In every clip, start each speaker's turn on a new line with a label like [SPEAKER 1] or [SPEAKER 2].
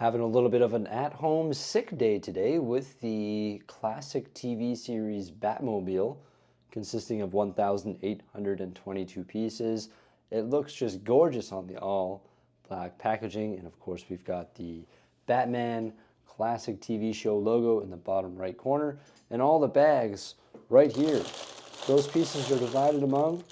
[SPEAKER 1] Having a little bit of an at-home sick day today with the Classic TV Series Batmobile, consisting of 1,822 pieces. It looks just gorgeous on the all-black packaging, and of course we've got the Batman Classic TV show logo in the bottom right corner, and all the bags right here. Those pieces are divided among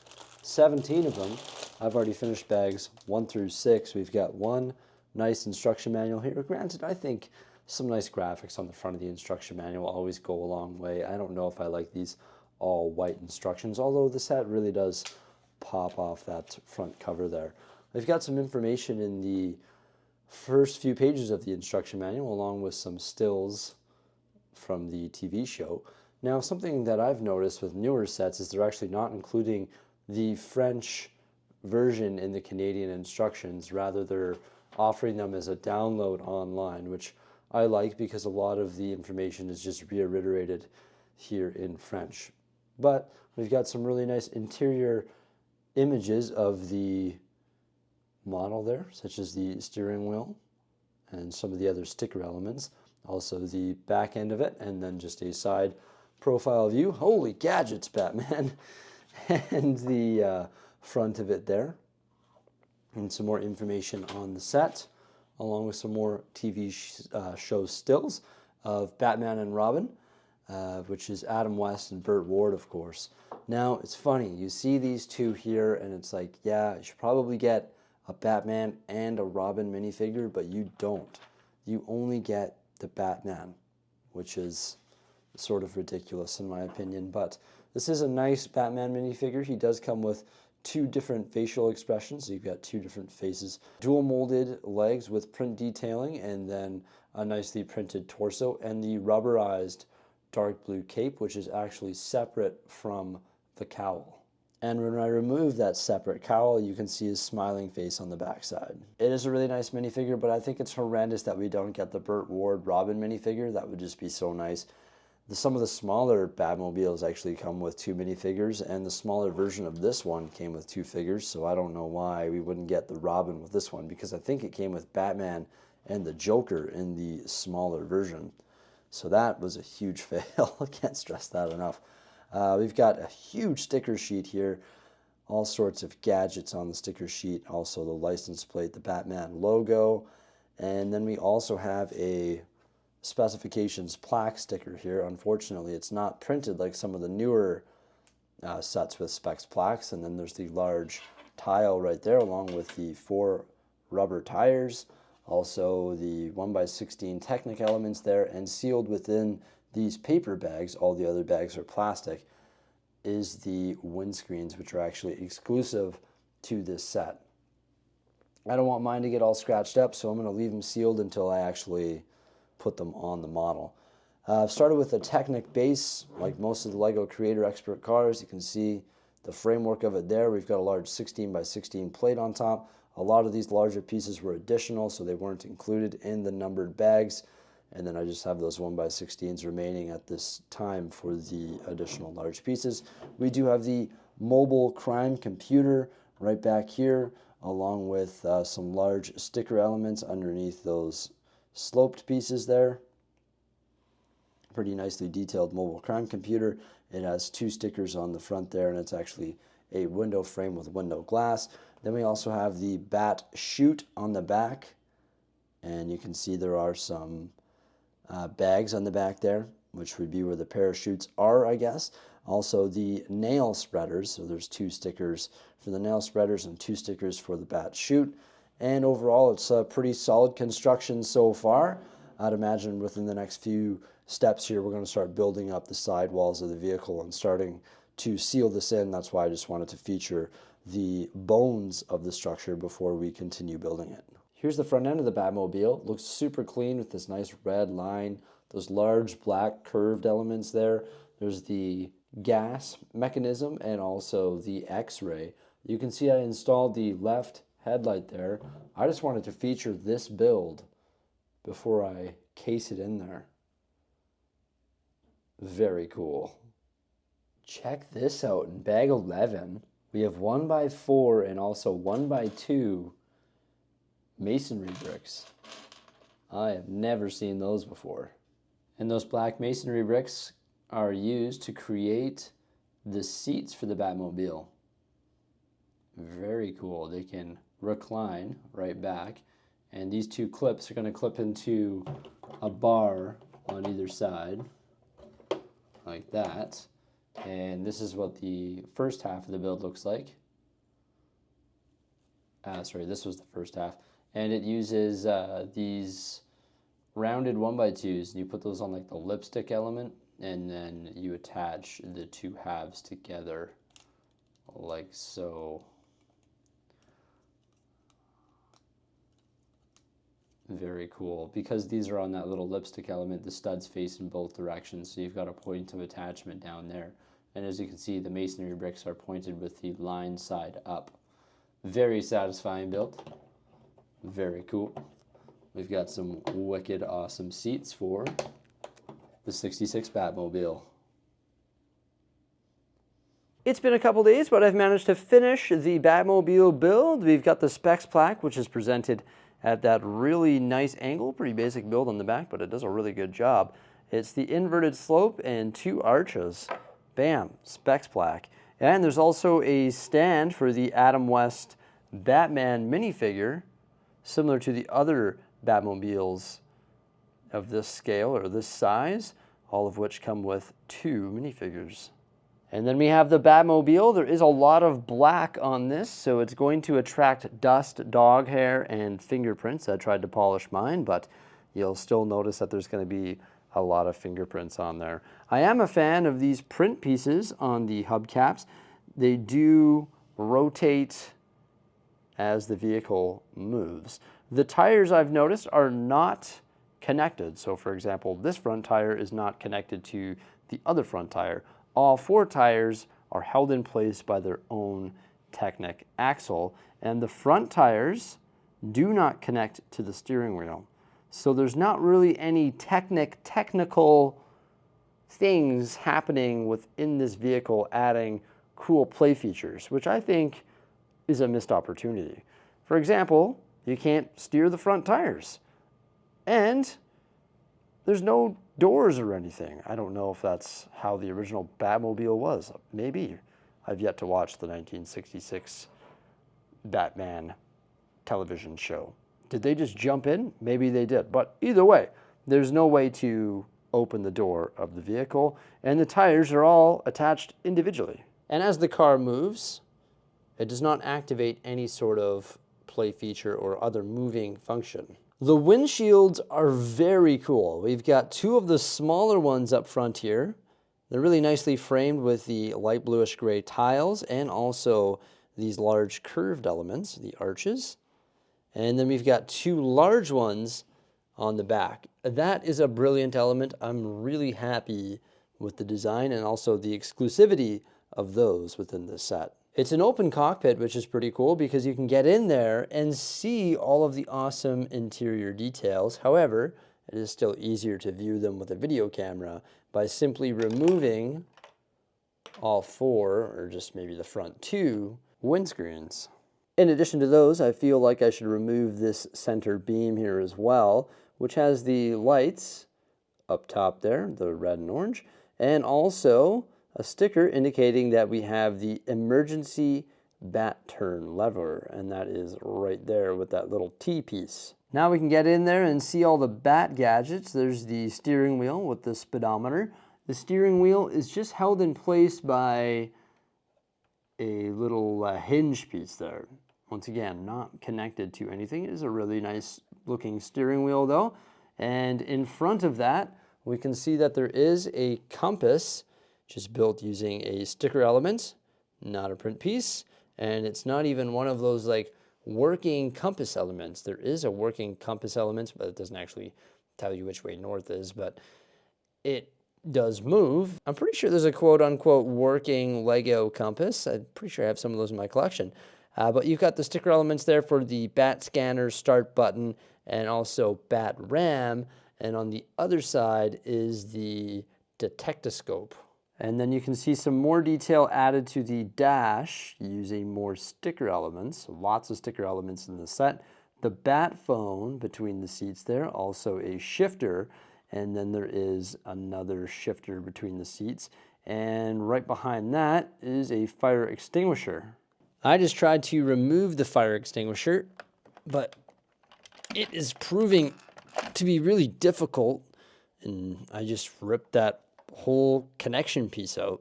[SPEAKER 1] 17 of them. I've already finished bags 1 through 6. We've got one nice instruction manual here. Granted, I think some nice graphics on the front of the instruction manual always go a long way. I don't know if I like these all white instructions, although the set really does pop off that front cover there. We've got some information in the first few pages of the instruction manual, along with some stills from the TV show. Now, something that I've noticed with newer sets is they're actually not including the French version in the Canadian instructions. Rather, they're offering them as a download online, which I like because a lot of the information is just reiterated here in French. But we've got some really nice interior images of the model there, such as the steering wheel and some of the other sticker elements. Also the back end of it, and then just a side profile view. Holy gadgets, Batman! And the front of it there, and some more information on the set, along with some more TV show stills of Batman and Robin, which is Adam West and Burt Ward, of course. Now, it's funny, you see these two here, and it's like, yeah, you should probably get a Batman and a Robin minifigure, but you don't. You only get the Batman, which is sort of ridiculous in my opinion, but this is a nice Batman minifigure. He does come with two different facial expressions. So you've got two different faces, dual molded legs with print detailing, and then a nicely printed torso, and the rubberized dark blue cape, which is actually separate from the cowl. And when I remove that separate cowl, you can see his smiling face on the backside. It is a really nice minifigure, but I think it's horrendous that we don't get the Burt Ward Robin minifigure. That would just be so nice. Some of the smaller Batmobiles actually come with 2 minifigures, and the smaller version of this one came with 2 figures, so I don't know why we wouldn't get the Robin with this one, because I think it came with Batman and the Joker in the smaller version. So that was a huge fail. I can't stress that enough. We've got a huge sticker sheet here, all sorts of gadgets on the sticker sheet, also the license plate, the Batman logo, and then we also have a specifications plaque sticker here. Unfortunately, it's not printed like some of the newer sets with specs plaques, and then there's the large tile right there along with the 4 rubber tires, also the 1x16 Technic elements there, and sealed within these paper bags, all the other bags are plastic, is the windscreens, which are actually exclusive to this set. I don't want mine to get all scratched up, so I'm going to leave them sealed until I actually put them on the model. I've started with a Technic base, like most of the LEGO Creator Expert cars. You can see the framework of it there. We've got a large 16x16 plate on top. A lot of these larger pieces were additional, so they weren't included in the numbered bags. And then I just have those 1x16s remaining at this time for the additional large pieces. We do have the mobile crime computer right back here, along with some large sticker elements underneath those sloped pieces there. Pretty nicely detailed mobile crime computer. It has 2 stickers on the front there, and it's actually a window frame with window glass. Then we also have the bat chute on the back, and you can see there are some bags on the back there, which would be where the parachutes are, I guess. Also the nail spreaders, so there's 2 stickers for the nail spreaders and 2 stickers for the bat chute. And overall, it's a pretty solid construction so far. I'd imagine within the next few steps here, we're going to start building up the sidewalls of the vehicle and starting to seal this in. That's why I just wanted to feature the bones of the structure before we continue building it. Here's the front end of the Batmobile. Looks super clean with this nice red line, those large black curved elements there. There's the gas mechanism and also the X-ray. You can see I installed the left headlight there. I just wanted to feature this build before I case it in there. Very cool. Check this out. In bag 11, we have 1x4 and also 1x2 masonry bricks. I have never seen those before. And those black masonry bricks are used to create the seats for the Batmobile. Very cool. They can recline right back. And these two clips are going to clip into a bar on either side, like that. And this is what the first half of the build looks like. Sorry, this was the first half. And it uses these rounded 1x2s. You put those on like the lipstick element, and then you attach the two halves together like so. Very cool. Because these are on that little lipstick element, the studs face in both directions, so you've got a point of attachment down there. And as you can see, the masonry bricks are pointed with the line side up. Very satisfying build. Very cool. We've got some wicked awesome seats for the 66 Batmobile. It's been a couple days, but I've managed to finish the Batmobile build. We've got the specs plaque, which is presented at that really nice angle. Pretty basic build on the back, but it does a really good job. It's the inverted slope and two arches. Bam, specs plaque. And there's also a stand for the Adam West Batman minifigure, similar to the other Batmobiles of this scale or this size, all of which come with two minifigures. And then we have the Batmobile. There is a lot of black on this, so it's going to attract dust, dog hair, and fingerprints. I tried to polish mine, but you'll still notice that there's going to be a lot of fingerprints on there. I am a fan of these print pieces on the hubcaps. They do rotate as the vehicle moves. The tires, I've noticed, are not connected. So for example, this front tire is not connected to the other front tire. All four tires are held in place by their own Technic axle, and the front tires do not connect to the steering wheel. So there's not really any technical things happening within this vehicle adding cool play features, which I think is a missed opportunity. For example, you can't steer the front tires, and there's no doors or anything. I don't know if that's how the original Batmobile was. Maybe. I've yet to watch the 1966 Batman television show. Did they just jump in? Maybe they did. But either way, there's no way to open the door of the vehicle, and the tires are all attached individually. And as the car moves, it does not activate any sort of play feature or other moving function. The windshields are very cool. We've got two of the smaller ones up front here. They're really nicely framed with the light bluish gray tiles and also these large curved elements, the arches. And then we've got two large ones on the back. That is a brilliant element. I'm really happy with the design and also the exclusivity of those within this set. It's an open cockpit, which is pretty cool because you can get in there and see all of the awesome interior details. However, it is still easier to view them with a video camera by simply removing all four, or just maybe the front two, windscreens. In addition to those, I feel like I should remove this center beam here as well, which has the lights up top there, the red and orange, and also a sticker indicating that we have the emergency bat turn lever, and that is right there with that little T piece. Now we can get in there and see all the bat gadgets. There's the steering wheel with the speedometer. The steering wheel is just held in place by a little hinge piece there. Once again, not connected to anything. It is a really nice looking steering wheel though. And in front of that, we can see that there is a compass, which is built using a sticker element, not a print piece. And it's not even one of those like working compass elements. There is a working compass element, but it doesn't actually tell you which way north is, but it does move. I'm pretty sure there's a quote unquote working Lego compass. I'm pretty sure I have some of those in my collection. But you've got the sticker elements there for the bat scanner, start button, and also bat ram. And on the other side is the detectoscope. And then you can see some more detail added to the dash using more sticker elements. Lots of sticker elements in the set. the bat phone between the seats there, also a shifter, and then there is another shifter between the seats, and right behind that is a fire extinguisher. I just tried to remove the fire extinguisher, but it is proving to be really difficult, and I just ripped that whole connection piece out.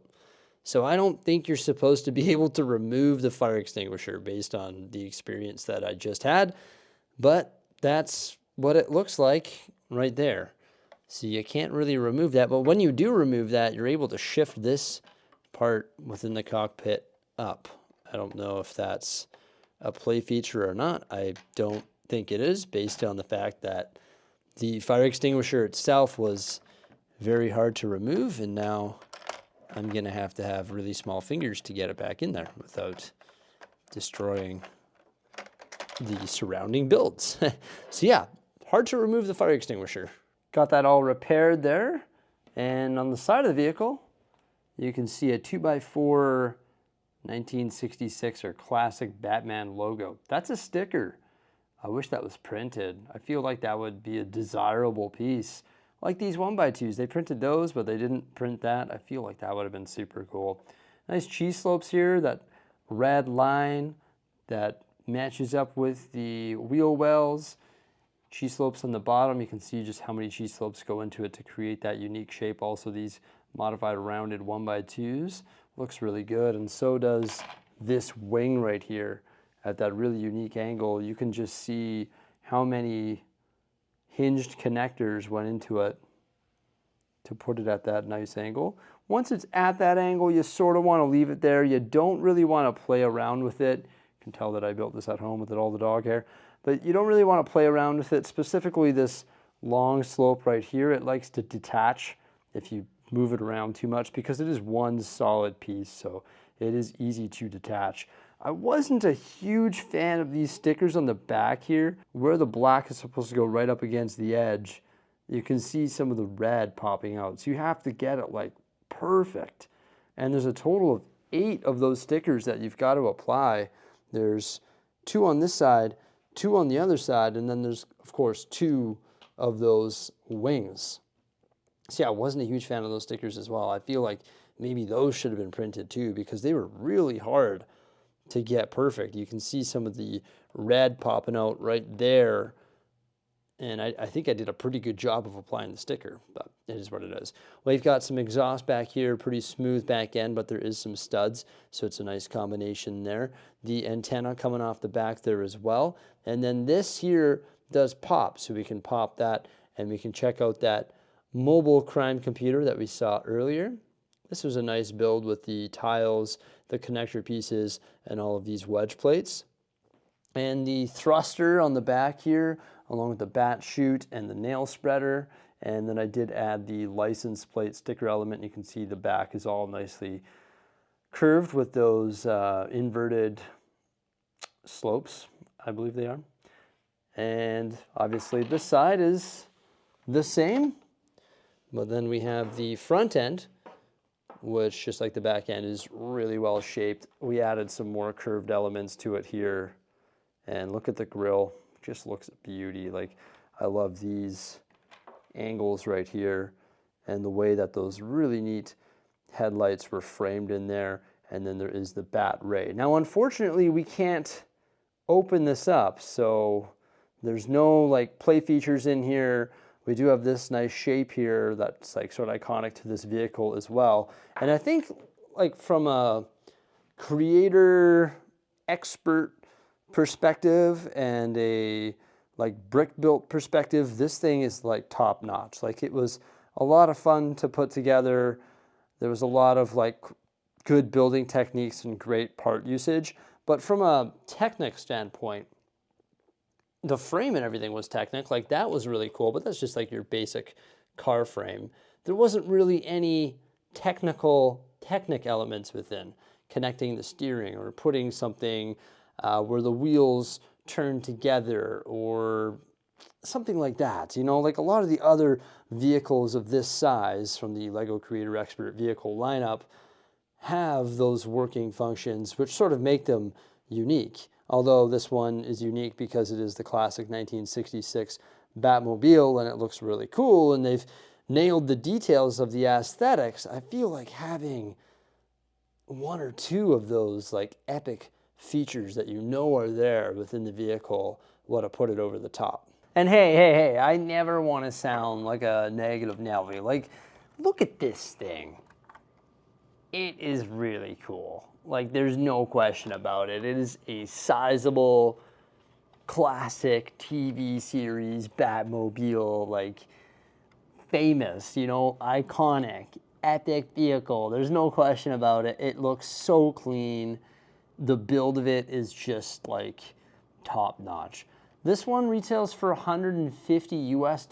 [SPEAKER 1] So I don't think you're supposed to be able to remove the fire extinguisher based on the experience that I just had, but that's what it looks like right there. So you can't really remove that, but when you do remove that, you're able to shift this part within the cockpit up. I don't know if that's a play feature or not. I don't think it is, based on the fact that the fire extinguisher itself was very hard to remove, and now I'm going to have really small fingers to get it back in there without destroying the surrounding builds. So yeah, hard to remove the fire extinguisher. Got that all repaired there. And on the side of the vehicle, you can see a 2x4 1966 or Classic Batman logo. That's a sticker. I wish that was printed. I feel like that would be a desirable piece. Like these 1x2s, they printed those, but they didn't print that. I feel like that would have been super cool. Nice cheese slopes here, that red line that matches up with the wheel wells. Cheese slopes on the bottom, you can see just how many cheese slopes go into it to create that unique shape. Also these modified rounded 1x2s. Looks really good, and so does this wing right here at that really unique angle. You can just see how many hinged connectors went into it to put it at that nice angle. Once it's at that angle, you sort of want to leave it there. You don't really want to play around with it. You can tell that I built this at home with all the dog hair, but you don't really want to play around with it. Specifically this long slope right here, it likes to detach if you move it around too much, because it is one solid piece, so it is easy to detach. I wasn't a huge fan of these stickers on the back here, where the black is supposed to go right up against the edge. You can see some of the red popping out, so you have to get it like perfect. And there's a total of 8 of those stickers that you've got to apply. There's 2 on this side, 2 on the other side, and then there's of course 2 of those wings. So yeah, I wasn't a huge fan of those stickers as well. I feel like maybe those should have been printed too, because they were really hard to get perfect. You can see some of the red popping out right there, and I think I did a pretty good job of applying the sticker, but it is what it is. Well, you've got some exhaust back here, pretty smooth back end, but there is some studs, so it's a nice combination there. The antenna coming off the back there as well, and then this here does pop, so we can pop that, and we can check out that mobile crime computer that we saw earlier. This was a nice build with the tiles, the connector pieces, and all of these wedge plates. And the thruster on the back here, along with the bat chute and the nail spreader. And then I did add the license plate sticker element. You can see the back is all nicely curved with those inverted slopes, I believe they are. And obviously this side is the same. But then we have the front end, which, just like the back end, is really well shaped. We added some more curved elements to it here. And look at the grille, just looks a beauty. Like, I love these angles right here and the way that those really neat headlights were framed in there. And then there is the bat ray. Now, unfortunately, we can't open this up, so there's no like play features in here. We do have this nice shape here that's like sort of iconic to this vehicle as well. And I think like from a creator expert perspective and a like brick built perspective, this thing is like top notch. Like, it was a lot of fun to put together. There was a lot of like good building techniques and great part usage. But from a Technic standpoint, the frame and everything was Technic, like that was really cool, but that's just like your basic car frame. There wasn't really any Technic elements within, connecting the steering or putting something where the wheels turn together or something like that. You know, like a lot of the other vehicles of this size from the LEGO Creator Expert vehicle lineup have those working functions which sort of make them unique. although this one is unique because it is the classic 1966 Batmobile and it looks really cool and they've nailed the details of the aesthetics. I feel like having one or two of those like epic features that you know are there within the vehicle would have put it over the top. And hey, I never want to sound like a negative Nelly. Like, look at this thing. It is really cool. Like, there's no question about it. It is a sizable, classic TV series Batmobile, like, famous, you know, iconic, epic vehicle. There's no question about it. It looks so clean. The build of it is just, like, top notch. This one retails for $150 US.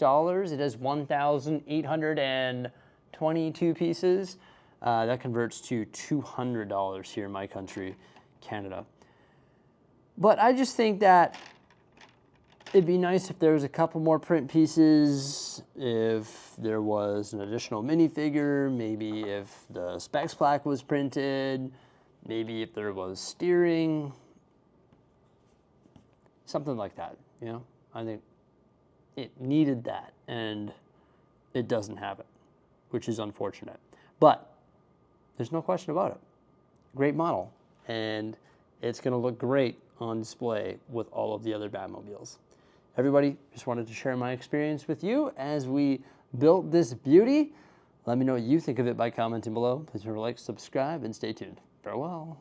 [SPEAKER 1] It has 1,822 pieces. That converts to $200 here in my country, Canada. But I just think that it'd be nice if there was a couple more print pieces, if there was an additional minifigure, maybe if the specs plaque was printed, maybe if there was steering, something like that, you know? I think it needed that, and it doesn't have it, which is unfortunate. But there's no question about it. Great model, and it's gonna look great on display with all of the other Batmobiles. Everybody, just wanted to share my experience with you as we built this beauty. Let me know what you think of it by commenting below. Please remember to like, subscribe, and stay tuned. Farewell.